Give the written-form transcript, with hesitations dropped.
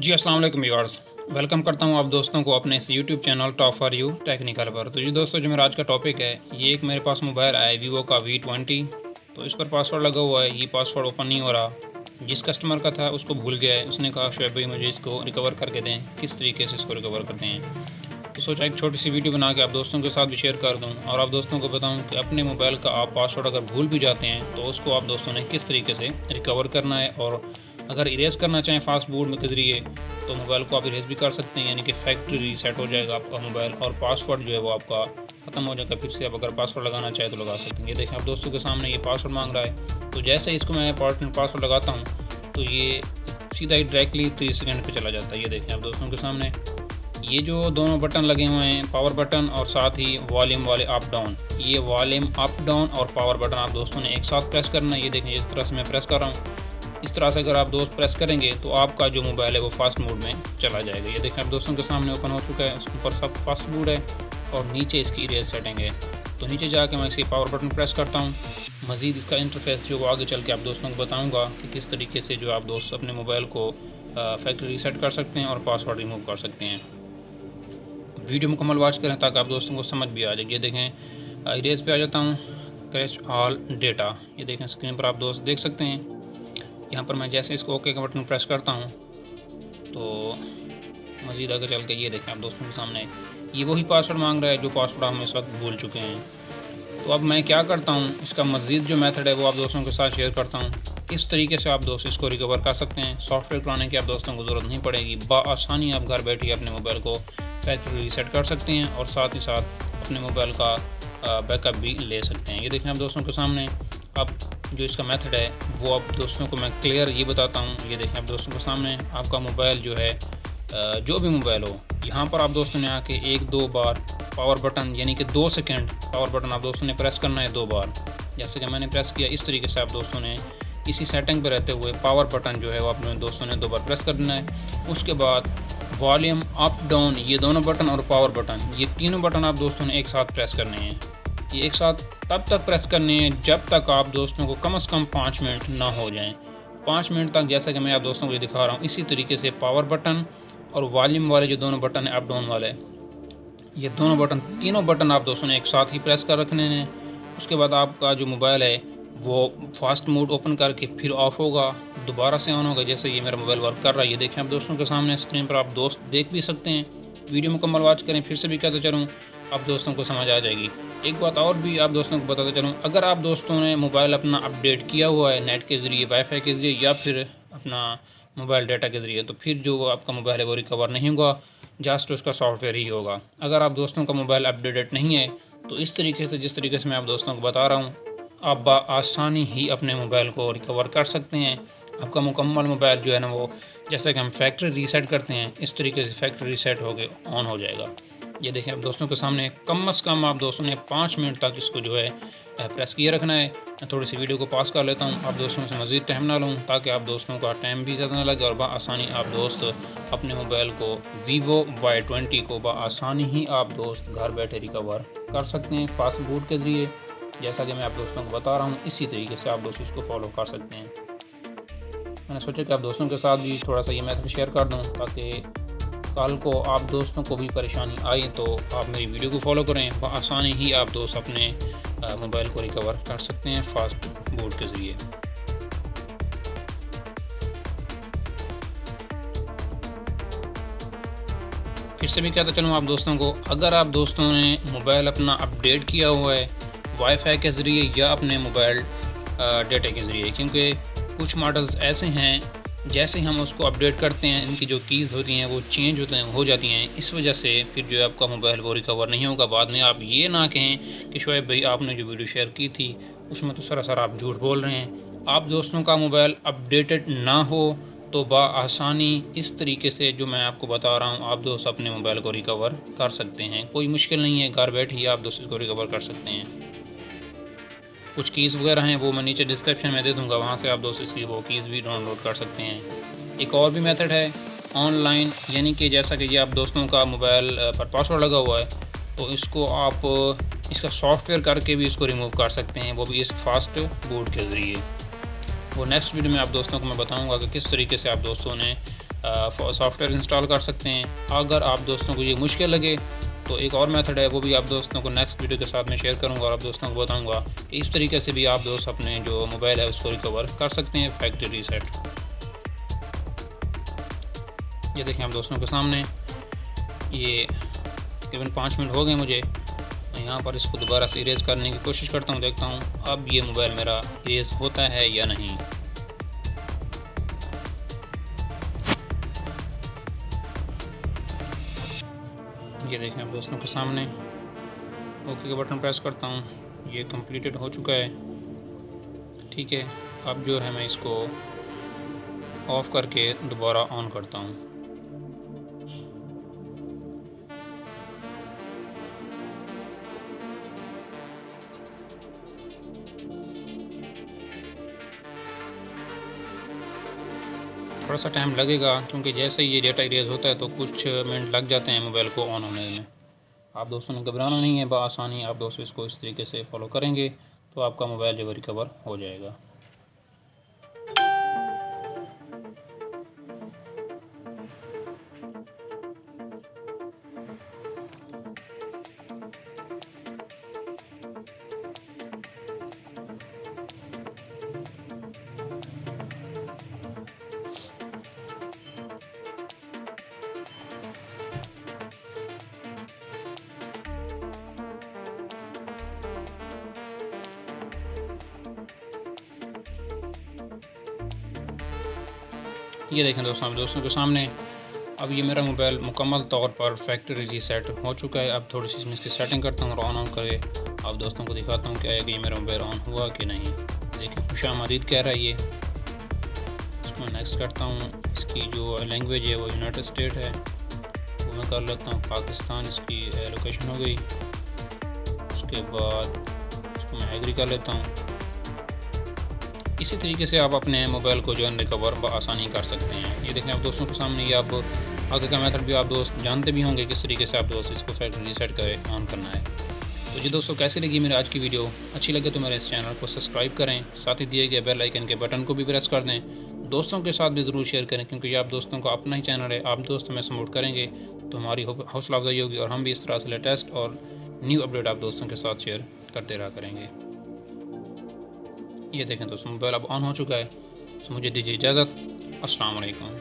जी, अस्सलाम वालेकुम viewers. Welcome करता हूँ आप दोस्तों को अपने इस YouTube channel top for you technical पर। तो जी दोस्तों, जो मेरा आज का टॉपिक है, ये एक मेरे पास मोबाइल आया है वीवो का V20। तो इस पर पासवर्ड लगा हुआ है, ये पासवर्ड ओपन नहीं हो रहा। जिस कस्टमर का था उसको भूल गया है, उसने कहा शुएब भाई मुझे इसको रिकवर करके दें, किस तरीके से इसको रिकवर करते हैं। तो सोचा एक छोटी सी वीडियो बना के आप दोस्तों के साथ भी शेयर कर दूं और आप दोस्तों को बताऊं कि अपने मोबाइल का आप पासवर्ड अगर भूल भी जाते हैं तो उसको आप दोस्तों ने किस तरीके से रिकवर करना है। और अगर इरेज करना चाहें फास्ट बूट के ज़रिए तो मोबाइल को आप इरेज भी कर सकते हैं, यानी कि फैक्ट्री रीसेट हो जाएगा आपका मोबाइल और पासवर्ड जो है वो आपका ख़त्म हो जाएगा। फिर से आप अगर पासवर्ड लगाना चाहें तो लगा सकते हैं। ये देखें आप दोस्तों के सामने ये पासवर्ड मांग रहा है। तो जैसे ही इसको मैं पासवर्ड लगाता हूँ तो ये सीधा ही डायरेक्टली 30 सेकंड पे चला जाता है। ये देखें आप दोस्तों के सामने ये जो दोनों बटन लगे हुए हैं, पावर बटन और साथ ही वॉल्यूम वाले अप डाउन, ये वॉल्यूम अप डाउन और पावर बटन आप दोस्तों ने एक साथ प्रेस करना है। ये देखें इस तरह से मैं प्रेस कर रहा हूँ। इस तरह से अगर आप दोस्त प्रेस करेंगे तो आपका जो मोबाइल है वो फास्ट मोड में चला जाएगा। ये देखें आप दोस्तों के सामने ओपन हो चुका है, उसके ऊपर सब फास्ट मोड है और नीचे इसकी इरेज सेटिंग है। तो नीचे जाके मैं इसी पावर बटन प्रेस करता हूँ। मज़ीद इसका इंटरफेस जो आगे चल के आप दोस्तों को बताऊँगा कि किस तरीके से जो आप दोस्त अपने मोबाइल को फैक्ट्री रीसेट कर सकते हैं और पासवर्ड रिमूव कर सकते हैं। वीडियो मुकम्मल वॉच करें ताकि आप दोस्तों को समझ भी आ जाए। ये देखें इरेज पे आ जाता हूँ, कैच ऑल डेटा। ये देखें स्क्रीन पर आप दोस्त देख सकते हैं। यहाँ पर मैं जैसे इसको ओके का बटन प्रेस करता हूँ तो मज़ीद आगे चल के ये देखें आप दोस्तों के सामने ये वही पासवर्ड मांग रहा है जो पासवर्ड हम इस वक्त भूल चुके हैं। तो अब मैं क्या करता हूँ, इसका मज़ीद जो मेथड है वो आप दोस्तों के साथ शेयर करता हूँ। इस तरीके से आप दोस्त इसको रिकवर कर सकते हैं। सॉफ्टवेयर चलाने की आप दोस्तों को ज़रूरत नहीं पड़ेगी, बआसानी आप घर बैठे अपने मोबाइल को फैक्ट्री रीसेट कर सकते हैं और साथ ही साथ अपने मोबाइल का बैकअप भी ले सकते हैं। ये देखें आप दोस्तों के सामने अब जो इसका मेथड है वो आप दोस्तों को मैं क्लियर ये बताता हूँ। ये देखें आप दोस्तों के सामने आपका मोबाइल जो है जो भी मोबाइल हो, यहाँ पर आप दोस्तों ने आके एक दो बार पावर बटन यानी कि 2 सेकंड पावर बटन आप दोस्तों ने प्रेस करना है 2 बार। जैसे कि मैंने प्रेस किया, इस तरीके से आप दोस्तों ने इसी सेटिंग पर रहते हुए पावर बटन जो है वो अपने दोस्तों ने 2 बार प्रेस करना है। उसके बाद वॉल्यूम अप डाउन, ये दोनों बटन और पावर बटन, ये तीनों बटन आप दोस्तों ने एक साथ प्रेस करने हैं। ये एक साथ तब तक प्रेस करने हैं जब तक आप दोस्तों को कम से कम 5 मिनट ना हो जाएं। 5 मिनट तक जैसा कि मैं आप दोस्तों को ये दिखा रहा हूँ, इसी तरीके से पावर बटन और वॉल्यूम वाले जो दोनों बटन हैं अप डाउन वाले, ये दोनों बटन तीनों बटन आप दोस्तों ने एक साथ ही प्रेस कर रखने हैं। उसके बाद आपका जो मोबाइल है वो फास्ट मोड ओपन करके फिर ऑफ होगा, दोबारा से ऑन होगा। जैसे ये मेरा मोबाइल वर्क कर रहा है, ये देखें आप दोस्तों के सामने स्क्रीन पर आप दोस्त देख भी सकते हैं। वीडियो मुकम्मल वॉच करें। फिर से भी कहते चलूँ, आप दोस्तों को समझ आ जाएगी। एक बात और भी आप दोस्तों को बताते चलूँ, अगर आप दोस्तों ने मोबाइल अपना अपडेट किया हुआ है नेट के ज़रिए, वाईफाई के ज़रिए या फिर अपना मोबाइल डाटा के ज़रिए, तो फिर जो आपका मोबाइल है वो रिकवर नहीं होगा, जस्ट उसका सॉफ्टवेयर ही होगा। अगर आप दोस्तों का मोबाइल अपडेटेड नहीं है तो इस तरीके से, जिस तरीके से मैं आप दोस्तों को बता रहा हूँ, आप बआसानी ही अपने मोबाइल को रिकवर कर सकते हैं। आपका मुकम्मल मोबाइल जो है ना वो, जैसे कि हम फैक्ट्री रीसेट करते हैं, इस तरीके से फैक्ट्री रीसेट हो के ऑन हो जाएगा। ये देखें आप दोस्तों के सामने कम से कम आप दोस्तों ने 5 मिनट तक इसको जो है प्रेस किए रखना है। मैं थोड़ी सी वीडियो को पास कर लेता हूँ, आप दोस्तों से मज़ीद टाइम ना लूँ ताकि आप दोस्तों का टाइम भी ज़्यादा ना लगे और बआसानी आप दोस्त अपने मोबाइल को वीवो Y20 को बआसानी ही आप दोस्त घर बैठे रिकवर कर सकते हैं फास्ट बूट के ज़रिए। जैसा कि मैं आप दोस्तों को बता रहा हूँ, इसी तरीके से आप दोस्त इसको फॉलो कर सकते हैं। मैंने सोचा कि आप दोस्तों के साथ भी थोड़ा सा ये मैथड शेयर कर दूँ ताकि कल को आप दोस्तों को भी परेशानी आए तो आप मेरी वीडियो को फॉलो करें, आसानी ही आप दोस्त अपने मोबाइल को रिकवर कर सकते हैं फास्ट बूट के ज़रिए। फिर से भी कहता चलूँ आप दोस्तों को, अगर आप दोस्तों ने मोबाइल अपना अपडेट किया हुआ है वाईफाई के ज़रिए या अपने मोबाइल डाटा के ज़रिए, क्योंकि कुछ मॉडल्स ऐसे हैं जैसे हम उसको अपडेट करते हैं इनकी जो कीज़ होती हैं वो चेंज हो जाती हैं। इस वजह से फिर जो है आपका मोबाइल वो रिकवर नहीं होगा। बाद में आप ये ना कहें कि शुएब भाई आपने जो वीडियो शेयर की थी उसमें तो सरासर आप झूठ बोल रहे हैं। आप दोस्तों का मोबाइल अपडेटेड ना हो तो बआसानी इस तरीके से जो मैं आपको बता रहा हूँ, आप दोस्त अपने मोबाइल को रिकवर कर सकते हैं। कोई मुश्किल नहीं है, घर बैठे ही आप दोस्त इसको रिकवर कर सकते हैं। कुछ कीज़ वगैरह हैं वो मैं नीचे डिस्क्रिप्शन में दे दूँगा, वहाँ से आप दोस्त इसकी वो कीज़ भी डाउनलोड कर सकते हैं। एक और भी मेथड है ऑनलाइन, यानी कि जैसा कि ये आप दोस्तों का मोबाइल पर पासवर्ड लगा हुआ है तो इसको आप इसका सॉफ्टवेयर करके भी इसको रिमूव कर सकते हैं, वो भी इस फास्ट बूट के ज़रिए। वो नेक्स्ट वीडियो में आप दोस्तों को मैं बताऊंगा कि किस तरीके से आप दोस्तों ने सॉफ्टवेयर इंस्टॉल कर सकते हैं। अगर आप दोस्तों को ये मुश्किल लगे तो एक और मेथड है, वो भी आप दोस्तों को नेक्स्ट वीडियो के साथ में शेयर करूंगा और आप दोस्तों को बताऊंगा कि इस तरीके से भी आप दोस्त अपने जो मोबाइल है उसको रिकवर कर सकते हैं फैक्ट्री रीसेट। ये देखें आप दोस्तों के सामने, ये तकरीबन 5 मिनट हो गए मुझे। यहाँ पर इसको दोबारा से इरेज़ करने की कोशिश करता हूँ, देखता हूँ अब ये मोबाइल मेरा इरेज़ होता है या नहीं। ये देखें आप दोस्तों के सामने, ओके का बटन प्रेस करता हूँ, ये कंप्लीटेड हो चुका है। ठीक है, अब जो है मैं इसको ऑफ़ करके दोबारा ऑन करता हूँ। थोड़ा सा टाइम लगेगा क्योंकि जैसे ही ये डेटा इरेज होता है तो कुछ मिनट लग जाते हैं मोबाइल को ऑन होने में। आप दोस्तों ने घबराना नहीं है, बआसानी आप दोस्तों इसको इस तरीके से फॉलो करेंगे तो आपका मोबाइल जो रिकवर हो जाएगा। ये देखें दोस्तों आप दोस्तों के सामने, अब ये मेरा मोबाइल मुकम्मल तौर पर फैक्ट्री रीसेट हो चुका है। अब थोड़ी सी इसमें इसकी सेटिंग करता हूँ और ऑन करके आप दोस्तों को दिखाता हूँ क्या है कि ये मेरा मोबाइल ऑन हुआ कि नहीं। देखिए खुशामदीद कह रहा है ये। इसको नेक्स्ट करता हूँ, इसकी जो लैंग्वेज है वो यूनाइटेड स्टेट है, वो मैं कर लेता हूँ पाकिस्तान, इसकी लोकेशन हो गई। उसके बाद इसको मैं एग्री कर लेता हूँ। इसी तरीके से आप अपने मोबाइल को जो है रिकवर बआसानी कर सकते हैं। ये देखें आप दोस्तों के सामने, ये आप आगे का मेथड भी आप दोस्त जानते भी होंगे किस तरीके से आप दोस्त इसको फैक्ट्री रीसेट करें, ऑन करना है। तो जी दोस्तों, कैसी लगी मेरी आज की वीडियो? अच्छी लगे तो मेरे इस चैनल को सब्सक्राइब करें, साथ ही दिए गए बेल आइकन के बटन को भी प्रेस कर दें। दोस्तों के साथ भी ज़रूर शेयर करें क्योंकि ये आप दोस्तों का अपना ही चैनल है। आप दोस्त हमें सपोर्ट करेंगे तो हमारी हौसला अफजाई होगी और हम भी इस तरह से लेटेस्ट और न्यू अपडेट आप दोस्तों के साथ शेयर करते रहा करेंगे। ये देखें दोस्तों, मोबाइल अब ऑन हो चुका है, तो मुझे दीजिए इजाज़त। अस्सलाम वालेकुम।